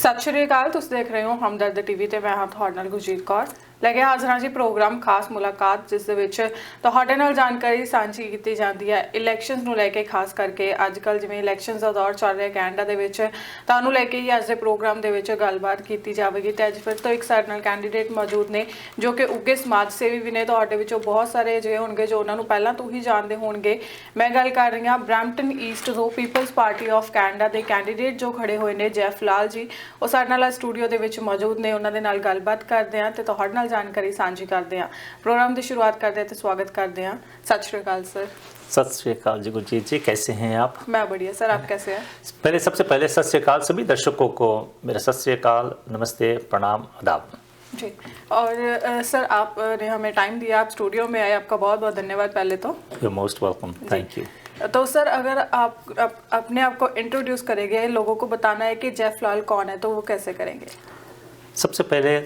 ਸਤਿ ਸ਼੍ਰੀ ਅਕਾਲ। ਤੁਸੀਂ ਦੇਖ ਰਹੇ ਹੋ ਹਮਦਰਦ ਟੀਵੀ ਤੇ ਮੈਂ ਹਾਂ ਤੁਹਾਡੇ ਨਾਲ ਗੁਰਜੀਤ ਕੌਰ। ਲੈ ਕੇ ਹਾਜ਼ਰ ਹਾਂ ਜੀ ਪ੍ਰੋਗਰਾਮ ਖਾਸ ਮੁਲਾਕਾਤ, ਜਿਸ ਦੇ ਵਿੱਚ ਤੁਹਾਡੇ ਨਾਲ ਜਾਣਕਾਰੀ ਸਾਂਝੀ ਕੀਤੀ ਜਾਂਦੀ ਹੈ ਇਲੈਕਸ਼ਨਸ ਨੂੰ ਲੈ ਕੇ। ਖਾਸ ਕਰਕੇ ਅੱਜ ਕੱਲ੍ਹ ਜਿਵੇਂ ਇਲੈਕਸ਼ਨਸ ਦਾ ਦੌਰ ਚੱਲ ਰਿਹਾ ਕੈਨੇਡਾ ਦੇ ਵਿੱਚ, ਤੁਹਾਨੂੰ ਲੈ ਕੇ ਹੀ ਅੱਜ ਦੇ ਪ੍ਰੋਗਰਾਮ ਦੇ ਵਿੱਚ ਗੱਲਬਾਤ ਕੀਤੀ ਜਾਵੇਗੀ। ਤੇ ਅੱਜ ਫਿਰ ਤੋਂ ਇੱਕ ਸਾਡੇ ਨਾਲ ਕੈਂਡੀਡੇਟ ਮੌਜੂਦ ਨੇ ਜੋ ਕਿ ਉੱਘੇ ਸਮਾਜ ਸੇਵੀ ਵੀ ਨੇ। ਤੁਹਾਡੇ ਵਿੱਚੋਂ ਬਹੁਤ ਸਾਰੇ ਅਜਿਹੇ ਹੋਣਗੇ ਜੋ ਉਹਨਾਂ ਨੂੰ ਪਹਿਲਾਂ ਤੋਂ ਹੀ ਜਾਣਦੇ ਹੋਣਗੇ। ਮੈਂ ਗੱਲ ਕਰ ਰਹੀ ਹਾਂ ਬਰੈਂਪਟਨ ਈਸਟ ਤੋਂ ਪੀਪਲਸ ਪਾਰਟੀ ਆਫ ਕੈਨੇਡਾ ਦੇ ਕੈਂਡੀਡੇਟ ਜੋ ਖੜੇ ਹੋਏ ਨੇ, ਜੈਫ ਲਾਲ ਜੀ। ਉਹ ਸਾਡੇ ਨਾਲ ਸਟੂਡੀਓ ਦੇ ਵਿੱਚ ਮੌਜੂਦ ਨੇ। ਉਹਨਾਂ ਦੇ ਨਾਲ ਗੱਲਬਾਤ ਕਰਦੇ ਹਾਂ ਤੇ ਤੁਹਾਡੇ ਨਾਲ जानकारी साझी करते हैं। प्रोग्राम की शुरुआत करते हैं तो स्वागत करते हैं। सत श्री अकाल सर। सत श्री अकाल जी गुरजीत जी, कैसे हैं आप? मैं बढ़िया सर, आप कैसे हैं? सबसे पहले सत श्री अकाल सभी दर्शकों को मेरा सत श्री अकाल, नमस्ते, प्रणाम, आदाब जी। और सर आपने हमें टाइम दिया, आप स्टूडियो में आए, आपका बहुत बहुत धन्यवाद। पहले तो you most welcome, thank you. तो सर अगर आप अपने आप को इंट्रोड्यूस करेंगे, लोगों को बताना है कि जेफ लाल कौन है, तो वो कैसे करेंगे? सबसे पहले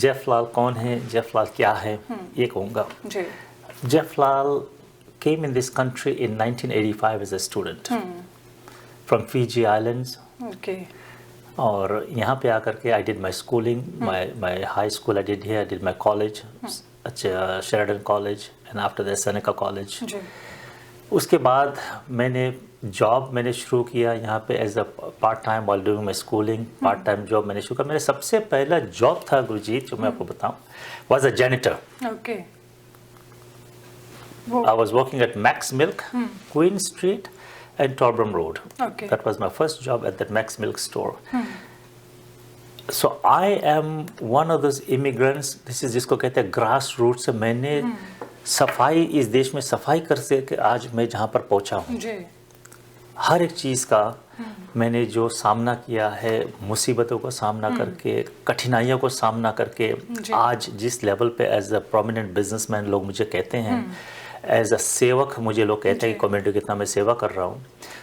जेफ लाल कौन है, जेफ लाल क्या है, ये कहूँगा जी। Jeff Lal came in this country in 1985 as a student from Fiji Islands. Okay. और यहाँ पे आकर के I did my schooling, my high school I did here, I did my college, Sheridan College, and after that Seneca College. जी. उसके बाद मैंने शुरू किया यहाँ पे as a part time while doing my schooling. Part time job मैंने शुरू किया। मेरा सबसे पहला जॉब था गुरजीत, जो मैं आपको बताऊँ, was a janitor. Okay. I was working at Max Milk, Queen Street and Torbram Road. Okay. That was my first job at that Max Milk store. So I am one of those immigrants. This is जिसको कहते हैं grass root से मैंने सफाई, इस देश में सफाई कर से आज मैं जहाँ पर पहुँचा हूँ। हर एक चीज़ का मैंने जो सामना किया है, मुसीबतों का सामना करके, कठिनाइयों को सामना करके आज जिस लेवल पे एज अ प्रोमिनेंट बिजनेसमैन लोग मुझे कहते हैं, एज अ सेवक मुझे लोग कहते हैं कि कम्युनिटी कितना मैं सेवा कर रहा हूँ।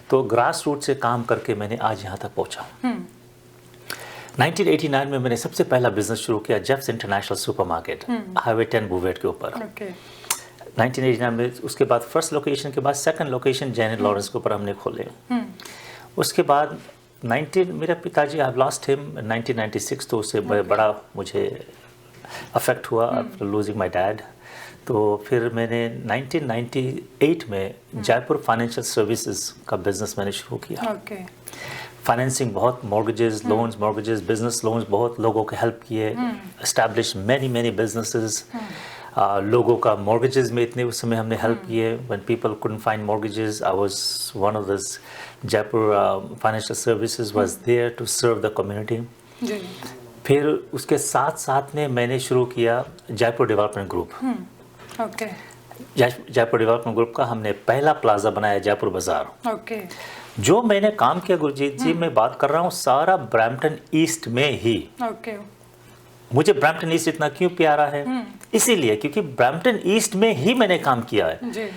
तो ग्रास रूट से काम करके मैंने आज यहाँ तक पहुँचा हूँ। 1989 में मैंने सबसे पहला बिजनेस शुरू किया, जेफ्स इंटरनेशनल सुपरमार्केट, हाईवे 10 बुवेट के ऊपर। 1989 में उसके बाद फर्स्ट लोकेशन के बाद सेकंड लोकेशन जेनेट लॉरेंस के ऊपर हमने खोले। उसके बाद मेरा पिताजी, आई हैव लॉस्ट हिम 1996, तो उससे बड़ा मुझे अफेक्ट हुआ आफ्टर लूजिंग माय डैड। तो फिर मैंने 1998 में जयपुर फाइनेंशियल सर्विसेज का बिजनेस मैंने शुरू किया। फाइनेंसिंग बहुत, मॉर्गेजेस, बिजनेस लोन्स, बहुत लोगों के हेल्प किए, एस्टैब्लिश मैनी बिजनेसेस। लोगों का मॉर्गेजेस में इतने उस समय हमने हेल्प किए। When people couldn't find mortgages, I was one of this Jaipur financial services was there to serve the community. फिर उसके साथ साथ में मैंने शुरू किया Jaipur development group. Jaipur development group का हमने पहला प्लाजा बनाया, जयपुर बाजार। जो मैंने काम किया गुरजीत जी, मैं बात कर रहा हूँ सारा ब्रैम्पटन ईस्ट में ही। मुझे ब्रैम्पटन ईस्ट इतना क्यों प्यारा है? इसीलिए क्योंकि ब्रैम्पटन ईस्ट में ही मैंने काम किया है।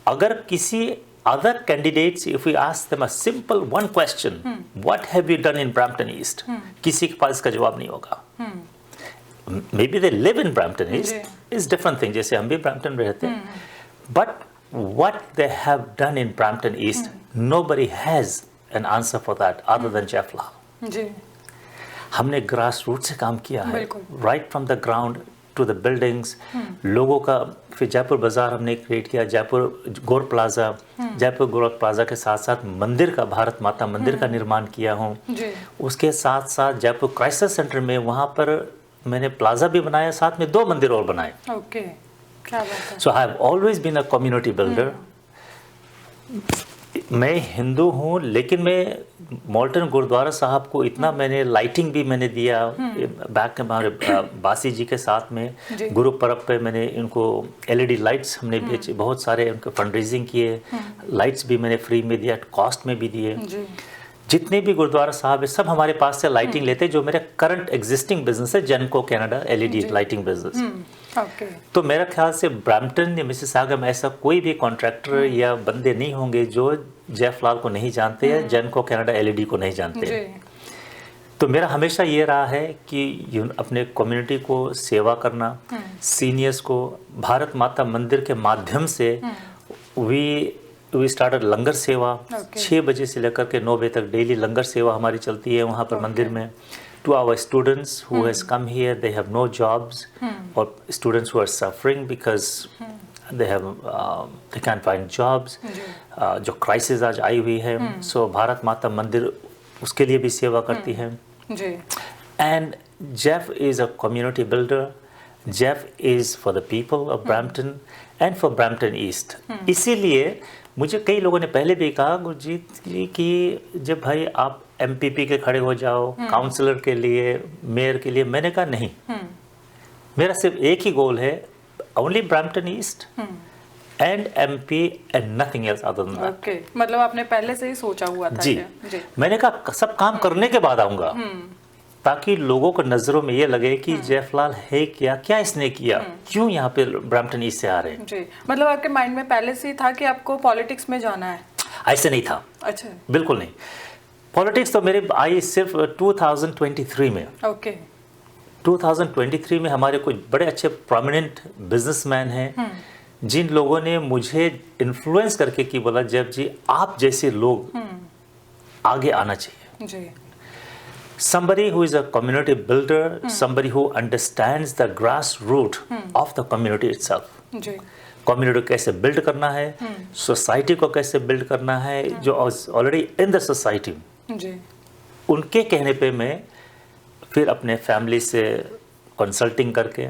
अगर किसी other candidates, if we ask them a simple one question, what have you done in Brampton East, किसी के पास इसका जवाब नहीं होगा। Maybe they live in Brampton East is different thing, जैसे हम भी ब्रैम्पटन में रहते हैं, but what they have done in Brampton East, nobody has an answer for that other than Jeff Lal. जी। हमने ग्रास रूट से काम किया है, right from the ground to the buildings. लोगों का, फिर जयपुर बाजार हमने क्रिएट किया, जयपुर गोर प्लाजा, जयपुर गोर प्लाजा के साथ साथ मंदिर का, भारत माता मंदिर का निर्माण किया हूँ। उसके साथ साथ जयपुर क्राइसिस सेंटर में, वहाँ पर मैंने प्लाजा भी बनाया, साथ में 2 मंदिर और बनाए। So I have always been a community builder. मैं हिंदू हूँ, लेकिन मैं मोल्टन गुरुद्वारा साहब को इतना मैंने लाइटिंग भी मैंने दिया। बैक के हमारे बासी जी के साथ में गुरु पर्व पे मैंने इनको LED लाइट्स हमने बेचे, बहुत सारे उनके फंडरेजिंग किए, लाइट्स भी मैंने फ्री में दिया, कॉस्ट में भी दिए। जितने भी गुरुद्वारा साहब है सब हमारे पास से लाइटिंग लेते हैं। जो मेरा करंट एग्जिस्टिंग बिजनेस है, जेनको कनाडा LED लाइटिंग बिजनेस। तो मेरा ख्याल से ब्रैम्पटन या मिसिसागा में ऐसा कोई भी कॉन्ट्रैक्टर या बंदे नहीं होंगे जो जेफ लाल को नहीं जानते या जेनको कनाडा LED को नहीं जानते। तो मेरा हमेशा ये रहा है कि अपने कम्युनिटी को सेवा करना, सीनियर्स को, भारत माता मंदिर के माध्यम से वी स्टार्टेड लंगर सेवा। 6 बजे से लेकर के 9 बजे तक डेली लंगर सेवा हमारी चलती है वहाँ पर मंदिर में। to our students who has come here, they have no jobs, or students who are suffering because they can't find jobs. जो क्राइसिस आज आई हुई है, सो भारत माता मंदिर उसके लिए भी सेवा करती है. And Jeff is a community builder. Jeff is for the people of Brampton and for Brampton East. इसीलिए मुझे कई लोगों ने पहले भी कहा गुरजीत जी कि जब भाई आप MPP के खड़े हो जाओ, काउंसलर के लिए, मेयर के लिए. मैंने कहा नहीं, मेरा सिर्फ एक ही गोल है, only Brampton East and MP and nothing else other than that. Okay. मतलब आपने पहले से ही सोचा हुआ था. जी. मैंने कहा सब काम करने के बाद आऊंगा, ताकि लोगों को नजरों में ये लगे कि जयफलाल है क्या इसने किया, क्यों यहाँ पे ब्रैम्पटन ईस्ट से आ रहे हैं. जी. मतलब आपके माइंड में पहले से ही था कि आपको पॉलिटिक्स में जाना है? ऐसे नहीं था. अच्छा. बिल्कुल नहीं. पॉलिटिक्स तो मेरे आई सिर्फ 2023 में. ओके. 2023 में हमारे कुछ बड़े अच्छे प्रोमिनेंट बिजनेसमैन हैं जिन लोगों ने मुझे इन्फ्लुएंस करके कि बोला जब जी आप जैसे लोग आगे आना चाहिए. जी. Somebody who is a community builder, somebody who understands the grassroots of the community itself. जी. कम्युनिटी को कैसे बिल्ड करना है, सोसाइटी को कैसे बिल्ड करना है, जो ऑलरेडी इन द सोसाइटी. जी. उनके कहने पे मैं फिर अपने फैमिली से कंसल्टिंग करके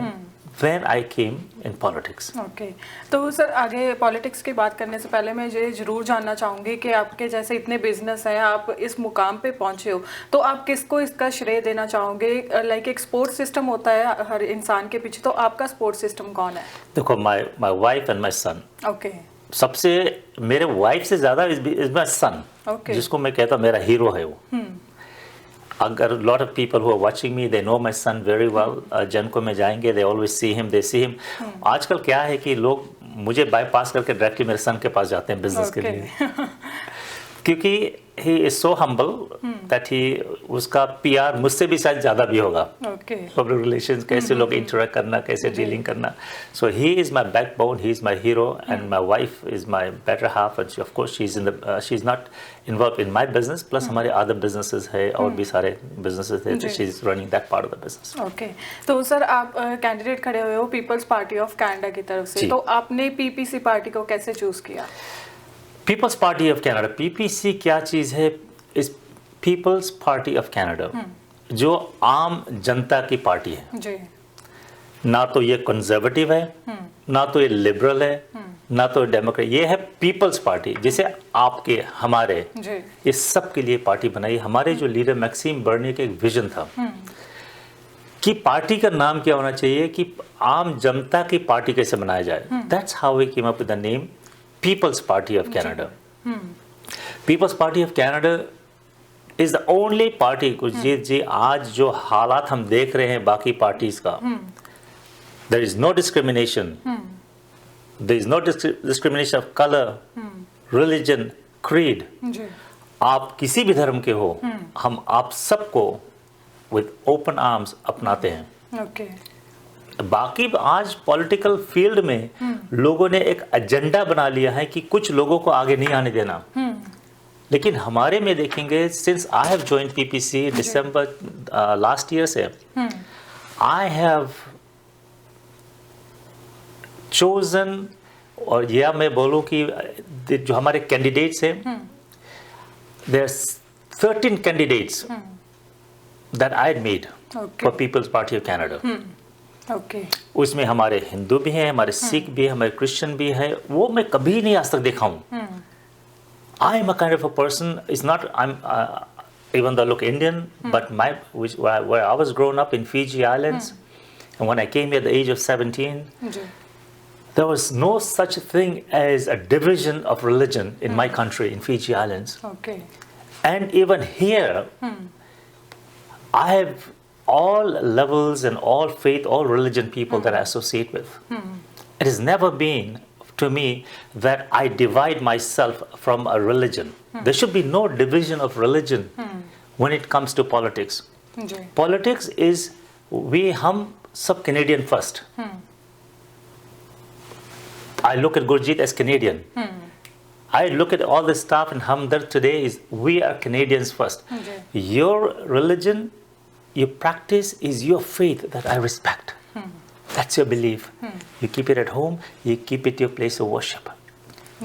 when I came in politics. Okay. तो सर आगे पॉलिटिक्स की बात करने से पहले मैं ये जरूर जानना चाहूँगी कि आपके जैसे इतने बिजनेस हैं, आप इस मुकाम पे पहुँचे हो, तो आप किसको इसका श्रेय देना चाहोगे? लाइक एक सपोर्ट सिस्टम होता है हर इंसान के पीछे, तो आपका सपोर्ट सिस्टम कौन है? देखो my wife and my son. Okay. सबसे मेरे वाइफ से ज़्यादा इज माय सन, जिसको मैं कहता हूँ मेरा हीरो है वो. अगर lot of people who are watching me, they know my son very well. जनको में जाएंगे, they always see him, they see him. आजकल क्या है कि लोग मुझे बाईपास करके डायरेक्टली मेरे सन के पास जाते हैं बिजनेस के लिए, क्योंकि he is so humble that उसका PR मुझसे भी शायद ज़्यादा भी होगा. Public relations, कैसे लोग interact करना, कैसे डीलिंग करना. So he is my backbone, he is my hero, and my wife is my better half, and of course she's not involved in my business. Plus हमारे other businesses है और भी सारे businesses है, so she's running that part of the business. Okay. तो sir आप candidate खड़े हुए हो पीपल्स पार्टी ऑफ कनाडा की तरफ से, तो आपने PPC पार्टी को कैसे चूज किया? People's Party of Canada, PPC क्या चीज़ है? इस पीपल्स पार्टी ऑफ कनाडा जो आम जनता की पार्टी है. जी. ना तो ये कंजर्वेटिव है, ना तो ये लिबरल है, ना तो डेमोक्रेट. ये है पीपल्स पार्टी, जिसे आपके हमारे ये सब के लिए पार्टी बनाई. हमारे जो लीडर मैक्सिम बर्नी का एक विजन था कि पार्टी का नाम क्या होना चाहिए, कि आम जनता की पार्टी कैसे बनाया जाए. That's how we came up with the name People's Party of Canada. People's Party of Canada is the only party, Gurjeet ji, आज जो हालात हम देख रहे हैं बाकी पार्टीज का, there is no discrimination. There is no discrimination of color, religion, creed. आप किसी भी धर्म के हो, हम आप सबको with open arms अपनाते हैं. Okay. बाकी आज पॉलिटिकल फील्ड में लोगों ने एक एजेंडा बना लिया है कि कुछ लोगों को आगे नहीं आने देना. लेकिन हमारे में देखेंगे, since I have joined PPC December last year से, आई हैव चोजन, और या मैं बोलूं कि जो हमारे कैंडिडेट्स हैं, there 13 candidates that I had made for People's Party of Canada. Okay. उसमें हमारे हिंदू भी हैं, हमारे सिख भी हैं, हमारे क्रिश्चियन भी हैं. वो मैं कभी नहीं आज तक देखा हूँ. I am a kind of a person, is not, I am even though I look Indian, but where I was grown up in Fiji Islands, and when I came here at the age of 17, there was no such thing as a division of religion in my country, in Fiji Islands. Okay. And even here, I have all levels and all faith, all religion people that I associate with. It has never been to me that I divide myself from a religion. There should be no division of religion when it comes to politics. Politics is, hum sab Canadian first. I look at Gurjeet as Canadian. I look at all the staff in Hamdard today is, we are Canadians first. Your religion, your practice is your faith that I respect. That's your belief. You keep it at home, you keep it your place of worship.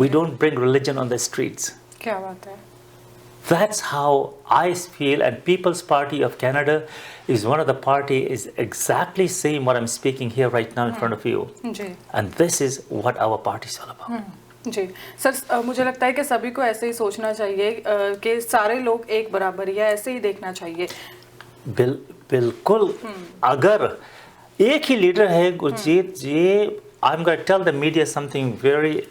We don't bring religion on the streets. क्या बात है. That's how I feel, and People's Party of Canada is one of the party is exactly same what I'm speaking here right now in front of you. जी. And this is what our party is all about. जी sir, मुझे लगता है कि सभी को ऐसे ही सोचना चाहिए कि सारे लोग एक बराबर या ऐसे ही देखना चाहिए. बिल्कुल. अगर एक ही लीडर है गुरजीत जी, I'm going to tell the media something very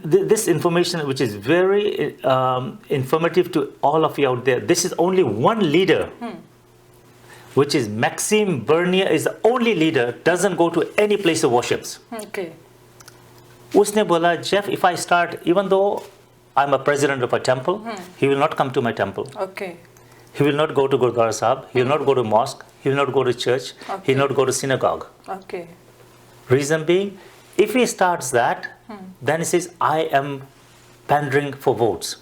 this information which is very informative to all of you out there. This is only one leader, which is Maxime Bernier is the only leader, doesn't go to any place of worships. Okay. उसने बोला, Jeff, if I start, even though I'm a president of a temple, he will not come to my temple. Okay. He will not go to Gurdwara Sahib. He will not go to mosque. He will not go to church. Okay. He will not go to synagogue. Okay. Reason being, if he starts that, then he says, I am pandering for votes.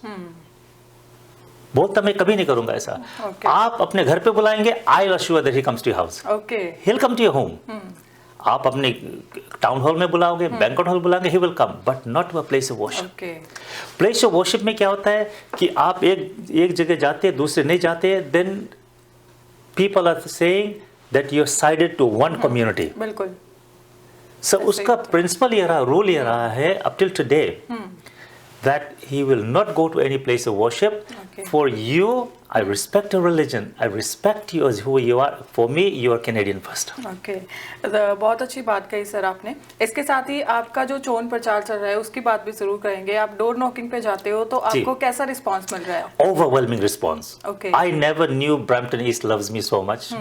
बोलता मैं कभी नहीं करूंगा ऐसा. Okay. आप अपने घर पे बुलाएंगे, I'll assure that he comes to your house. Okay. He'll come to your home. आप अपने टाउन हॉल में बुलाओगे, बैंक्वेट हॉल बुलाओगे, he will come, but not to a place of worship. Okay. Place of worship में क्या होता है कि आप एक जगह जाते हैं, दूसरे नहीं जाते, then people are saying that you're sided to one community. बिल्कुल. So उसका प्रिंसिपल ये रहा, रूल ये रहा है up till today, that he will not go to any place of worship. Okay. For you, I respect your religion. I respect you as who you are. For me, you are Canadian first. Okay. बहुत अच्छी बात कही sir आपने. इसके साथ ही आपका जो चोन प्रचार चल रहा है उसकी बात भी जरूर करेंगे. आप डोर नॉकिंग पे जाते हो तो आपको कैसा रिस्पांस मिल रहा है? Overwhelming response. Okay. I never knew Brampton East loves me so much.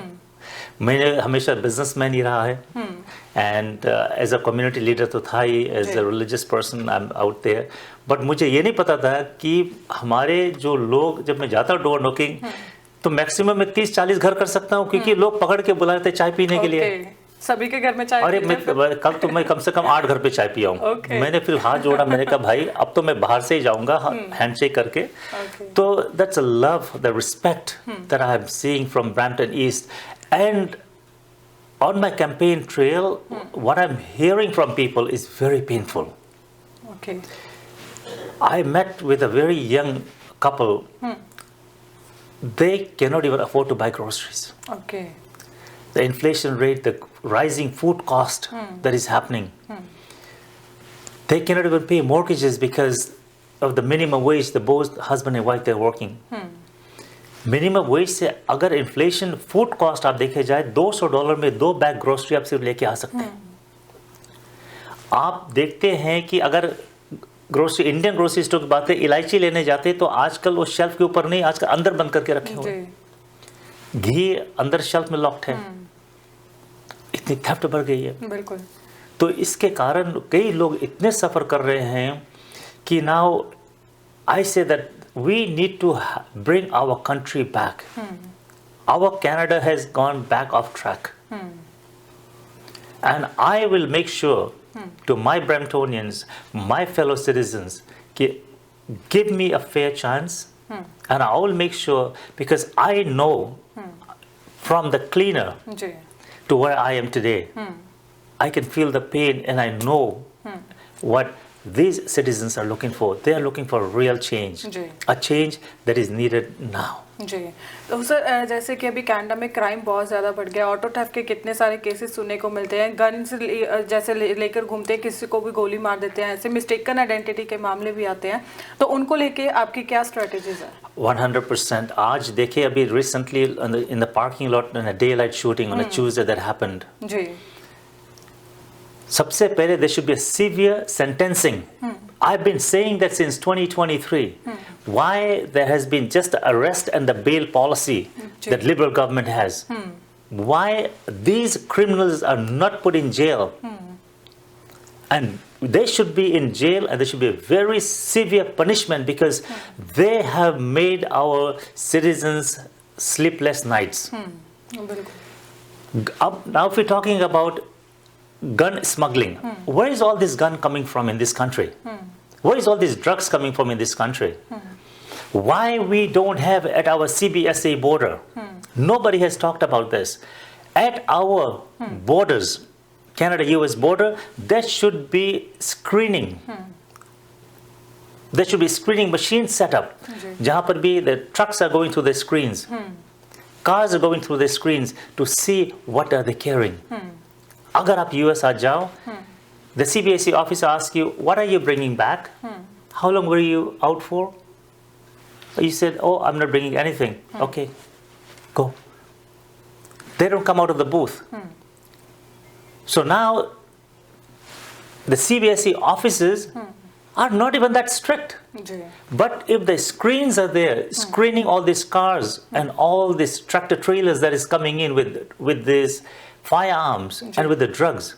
मैंने हमेशा बिजनेसमैन ही रहा है, and as a community leader तो था ही, as a religious person I am out there. But मुझे ये नहीं पता था कि हमारे जो लोग, जब मैं जाता हूँ डोर नॉकिंग, तो मैक्सिमम मैं 30-40 घर कर सकता हूँ, क्योंकि लोग पकड़ के बुला रहे थे चाय पीने के लिए. सभी के घर में चाय. अरे कल तो मैं कम से कम 8 घर पे चाय पिया हूँ. मैंने फिर हाथ जोड़ा, मैंने कहा भाई अब तो मैं बाहर से ही जाऊंगा हैंडशेक करके. तो that's a love, the respect that I am seeing from Brampton east. And on my campaign trail, what I'm hearing from people is very painful. Okay. I met with a very young couple. They cannot even afford to buy groceries. Okay. The inflation rate, the rising food cost that is happening. They cannot even pay mortgages because of the minimum wage. The both husband and wife, they're working. Minimum wage से अगर inflation, food cost आप देखे जाए, $200 में 2 bag grocery आप सिर्फ लेके आ सकते हैं. आप देखते हैं कि अगर ग्रोसरी, इंडियन ग्रोसरी स्टोर की बात है, इलायची लेने जाते हैं तो आजकल वो शेल्फ के ऊपर नहीं, आजकल अंदर बंद करके रखे हुए. घी अंदर शेल्फ में लॉक्ड है. इतनी थेफ्ट बढ़ गई है. बिल्कुल. तो इसके कारण कई लोग इतने सफ़र कर रहे हैं कि now I say that we need to bring our country back. Our Canada has gone back off track. And I will make sure to my Bramptonians, my fellow citizens, give me a fair chance. And I will make sure, because I know from the cleaner to where I am today, I can feel the pain, and I know what these citizens are looking for. They are looking for a real change, a change that is needed now. जी. तो sir जैसे कि अभी Canada में crime बहुत ज़्यादा बढ़ गया, auto theft के कितने सारे केसेस सुनने को मिलते हैं, गन्स जैसे लेकर घूमते हैं, किसी को भी गोली मार देते हैं, ऐसे मिस्टेकन आइडेंटिटी के मामले भी आते हैं, तो उनको लेके आपकी क्या स्ट्रेटजीज है? 100%. आज देखिए, अभी recently in the parking lot in a daylight shooting on a Tuesday that happened. जी. सबसे पहले there should be a severe sentencing. I've been saying that since 2023. Why there has been just the arrest and the bail policy that Liberal government has. Why these criminals are not put in jail. And they should be in jail, and there should be a very severe punishment, because they have made our citizens sleepless nights. Now if we're talking about gun smuggling, where is all this gun coming from in this country? Where is all these drugs coming from in this country? Why we don't have at our CBSE border? Nobody has talked about this. At our borders, Canada-US border, there should be screening. There should be screening machines set up. जहाँ पर भी the trucks are going through the screens. Cars are going through the screens to see what are they carrying. अगर आप US आ जाओ, the CBSE officer asks you, what are you bringing back? How long were you out for? You said, oh, I'm not bringing anything. Okay, go. They don't come out of the booth. So now, the CBSE offices are not even that strict. But if the screens are there, screening all these cars and all these tractor trailers that is coming in with these firearms and with the drugs,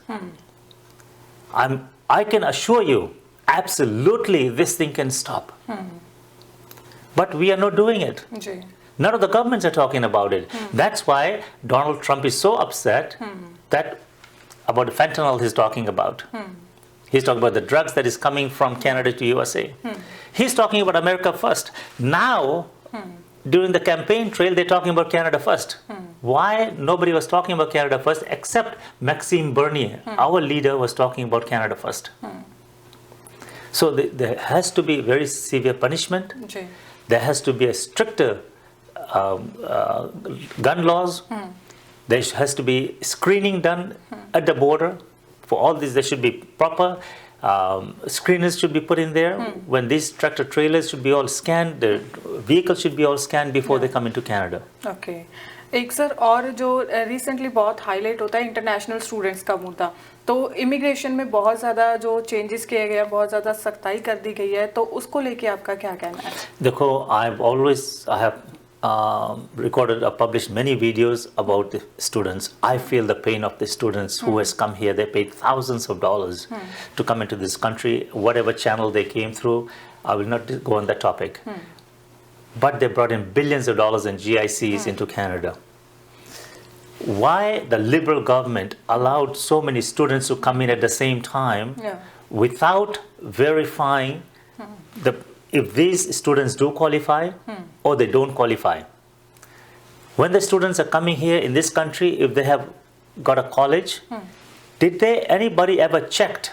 I can assure you, absolutely this thing can stop. But we are not doing it. None of the governments are talking about it. That's why Donald Trump is so upset that about the fentanyl he's talking about. He's talking about the drugs that is coming from Canada to USA. He's talking about America first. Now, during the campaign trail, they're talking about Canada first. Why nobody was talking about Canada first except Maxime Bernier, our leader, was talking about Canada first. So there has to be very severe punishment. There has to be a stricter gun laws. There has to be screening done at the border. For all this, there should be proper screeners should be put in there. When these tractor trailers should be all scanned, the vehicles should be all scanned before they come into Canada. Okay. एक sir और जो recently बहुत highlight होता है international students का मुद्दा, तो immigration में बहुत ज़्यादा जो चेंजेस किए गए हैं, बहुत ज़्यादा सख्ताई कर दी गई है, तो उसको लेके आपका क्या कहना है? देखो, I have recorded or published many videos about the students. I feel the pain of the students who has come here. They paid thousands of dollars to come into this country. Whatever channel they came through, I will not go on that topic. But they brought in billions of dollars in GICs into Canada. Why the Liberal government allowed so many students to come in at the same time without verifying if these students do qualify or they don't qualify? When the students are coming here in this country, if they have got a college, did anybody ever checked,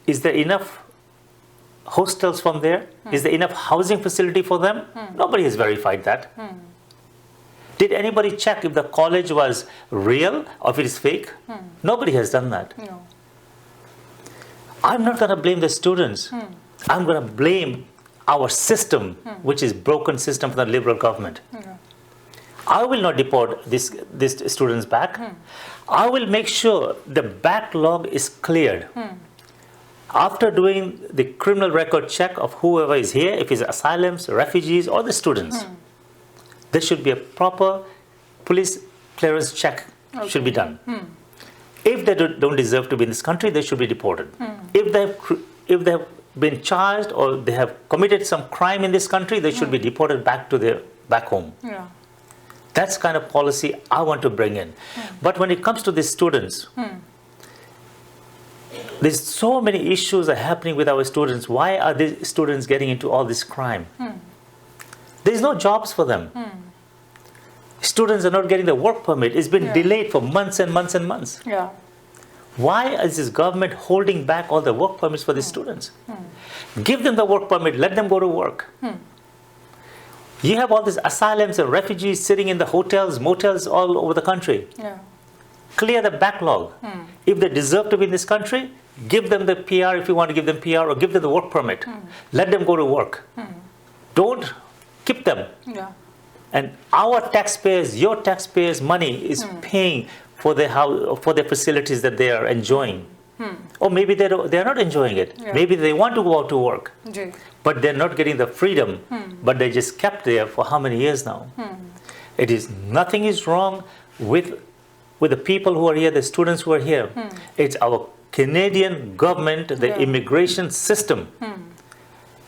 is there enough hostels from there? Is there enough housing facility for them? Nobody has verified that. Did anybody check if the college was real or if it is fake? Nobody has done that. No. I'm not going to blame the students. I'm going to blame our system, which is broken system for the Liberal government. I will not deport these students back. I will make sure the backlog is cleared. After doing the criminal record check of whoever is here, if it's asylums, refugees, or the students, there should be a proper police clearance check should be done. If they don't deserve to be in this country, they should be deported. If they have been charged or they have committed some crime in this country, they should be deported back to their back home. That's kind of policy I want to bring in. But when it comes to these students, there's so many issues are happening with our students. Why are these students getting into all this crime? There's no jobs for them. Students are not getting the work permit. It's been delayed for months and months and months. Why is this government holding back all the work permits for these students? Give them the work permit. Let them go to work. You have all these asylums and refugees sitting in the hotels, motels all over the country. Clear the backlog. If they deserve to be in this country, give them the PR if you want to give them PR, or give them the work permit. Let them go to work. Don't keep them. And our taxpayers, your taxpayers' money is paying for their facilities that they are enjoying. Or maybe they are not enjoying it. Maybe they want to go out to work. But they're not getting the freedom. But they just kept there for how many years now? Nothing is wrong with the people who are here, the students who are here. It's our Canadian government, the immigration system.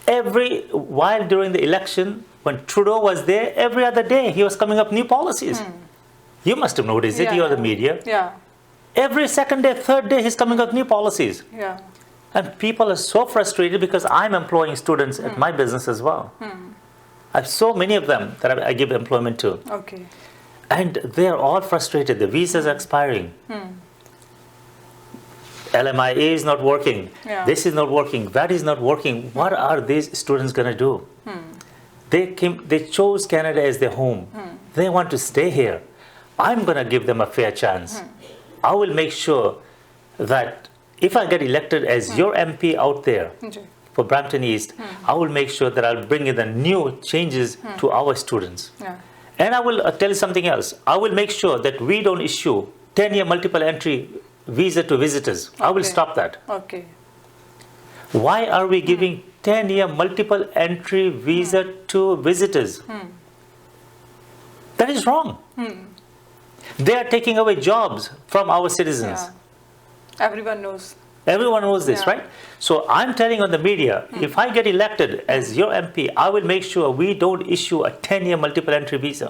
While during the election, when Trudeau was there, every other day he was coming up new policies. You must have noticed it, you are the media. Every second day, third day, he's coming up new policies. And people are so frustrated because I'm employing students at my business as well. I have so many of them that I give employment to. Okay. And they are all frustrated. The visas are expiring. LMIA is not working. Yeah. This is not working. That is not working. What are these students going to do? They chose Canada as their home. They want to stay here. I'm going to give them a fair chance. I will make sure that if I get elected as your MP out there ji. for Brampton East, I will make sure that I'll bring in the new changes to our students. Yeah. And I will tell you something else. I will make sure that we don't issue 10-year multiple entry visa to visitors. I will Okay. stop that. Okay. Why are we giving 10-year multiple entry visa to visitors? That is wrong. They are taking away jobs from our citizens. Yeah. Everyone knows. Everyone knows this, Yeah. right? So I'm telling on the media, if I get elected as your MP, I will make sure we don't issue a 10-year multiple entry visa.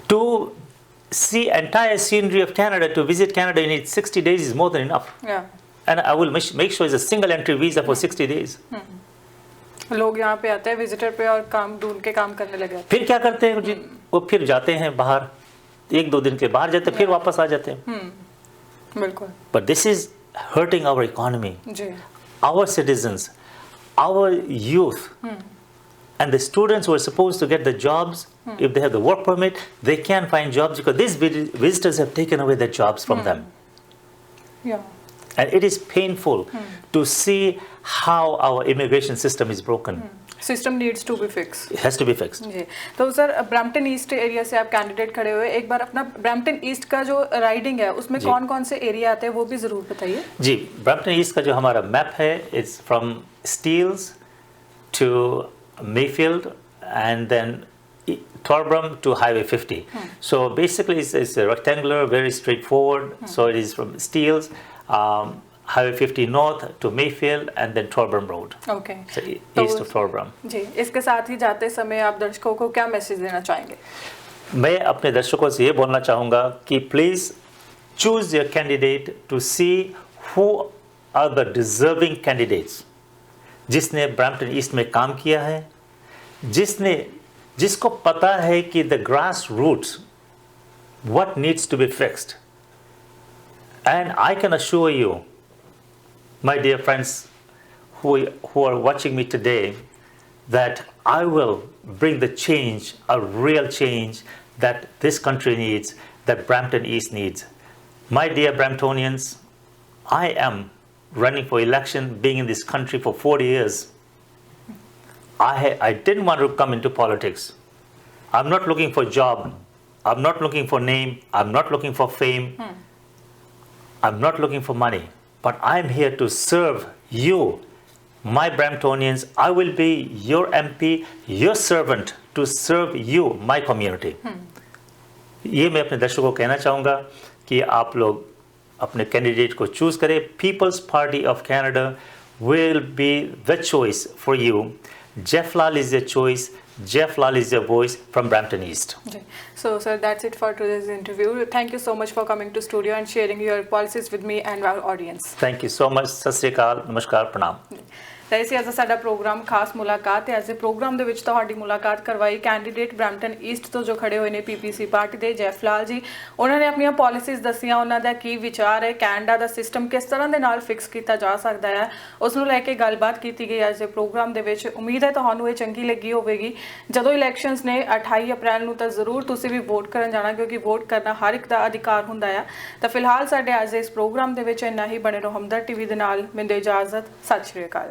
To see entire scenery of Canada, to visit Canada in 60 days is more than enough. Yeah. And I will make sure it's a single entry visa for 60 days. लोग यहाँ पे आते हैं visitor पे और काम ढूंढ के काम करने लगे। फिर क्या करते हैं जी? वो फिर जाते हैं बाहर, 1-2 दिन के बाहर जाते हैं, फिर वापस आ जाते हैं. बिल्कुल. But this is hurting our economy, जी. our citizens, our youth. And the students who are supposed to get the jobs, if they have the work permit, they can't find jobs because these visitors have taken away their jobs from them. Yeah. And it is painful to see how our immigration system is broken. System needs to be fix. It has to be fixed. जी. तो sir Brampton east area से आप candidate खड़े हुए, एक बार अपना Brampton east का जो राइडिंग है उसमें जी. कौन कौन से एरिया आते हैं वो भी ज़रूर बताइए. जी, ब्रैम्पटन ईस्ट का जो हमारा मैप है, it's from Steeles to Mayfield and then Thorbram to Highway 50. So basically it's a rectangular, very straightforward. So it is from Steeles, Highway 50 North to Mayfield and then Thorbram Road. Okay. So तो east of Thorbram. जी, इसके साथ ही जाते समय आप दर्शकों को क्या message देना चाहेंगे? मैं अपने दर्शकों से ये बोलना चाहूँगा कि please choose your candidate to see who are the deserving candidates. जिसने ब्रैम्पटन ईस्ट में काम किया है, जिसको पता है कि the grassroots what needs to be fixed. And I can assure you, my dear friends who are watching me today, that I will bring the change, a real change that this country needs, that Brampton East needs. My dear Bramptonians, I am running for election, being in this country for 40 years. I didn't want to come into politics. I'm not looking for a job. I'm not looking for name. I'm not looking for fame. I'm not looking for money. But I'm here to serve you, my Bramptonians. I will be your MP, your servant to serve you, my community. ये मैं अपने दर्शकों को कहना चाहूँगा कि आप लोग अपने कैंडिडेट को चूज करें. People's Party of Canada will be the choice for you. Jeff Lal is your choice. Jeff Lal is your voice from Brampton East. So, sir, that's it for today's interview. Thank you so much for coming to studio and sharing your policies with me and our audience. Thank you so much. Sat Sri ਅਕਾਲ, ਨਮਸਕਾਰ, ਪ੍ਰਣਾਮ. ਤਾਂ ਇਹ ਸੀ ਅੱਜ ਦਾ ਸਾਡਾ programme ਖਾਸ ਮੁਲਾਕਾਤ ਤੇ ਅੱਜ ਦੇ ਪ੍ਰੋਗਰਾਮ ਦੇ ਵਿੱਚ ਤੁਹਾਡੀ ਮੁਲਾਕਾਤ ਕਰਵਾਈ ਕੈਂਡੀਡੇਟ ਬ੍ਰੈਂਪਟਨ ਈਸਟ ਤੋਂ ਜੋ ਖੜੇ ਹੋਏ ਨੇ ਪੀਪੀਸੀ ਪਾਰਟੀ ਦੇ ਜੈਫ ਲਾਲ ਜੀ. ਉਹਨਾਂ ਨੇ ਆਪਣੀਆਂ ਪਾਲਿਸੀਜ਼ ਦੱਸੀਆਂ, ਉਹਨਾਂ ਦਾ ਕੀ ਵਿਚਾਰ ਹੈ, ਕੈਨੇਡਾ ਦਾ ਸਿਸਟਮ ਕਿਸ ਤਰ੍ਹਾਂ ਦੇ ਨਾਲ ਫਿਕਸ ਕੀਤਾ ਜਾ ਸਕਦਾ ਹੈ, ਉਸ ਨੂੰ ਲੈ ਕੇ ਗੱਲਬਾਤ ਕੀਤੀ ਗਈ ਅੱਜ ਦੇ ਪ੍ਰੋਗਰਾਮ ਦੇ ਵਿੱਚ. ਉਮੀਦ ਹੈ ਤੁਹਾਨੂੰ ਇਹ ਚੰਗੀ ਲੱਗੀ ਹੋਵੇਗੀ. ਜਦੋਂ ਇਲੈਕਸ਼ਨਸ ਨੇ 28 ਅਪ੍ਰੈਲ ਨੂੰ ਤਾਂ ਜ਼ਰੂਰ ਤੁਸੀਂ ਵੀ ਵੋਟ ਕਰਨ ਜਾਣਾ, ਕਿਉਂਕਿ ਵੋਟ ਕਰਨਾ ਹਰ ਇੱਕ ਦਾ ਅਧਿਕਾਰ ਹੁੰਦਾ ਹੈ. ਤਾਂ ਫਿਲਹਾਲ ਸਾਡੇ ਅੱਜ ਦੇ ਇਸ ਪ੍ਰੋਗਰਾਮ ਦੇ ਵਿੱਚ ਇੰਨਾ ਹੀ. ਬਣੇ ਰਹੋ ਹਮਦਰ ਟੀਵੀ ਦੇ ਨਾਲ. ਮੈਨੂੰ ਦਿਓ ਇਜਾਜ਼ਤ. ਸਤਿ ਸ਼੍ਰੀ ਅਕਾਲ.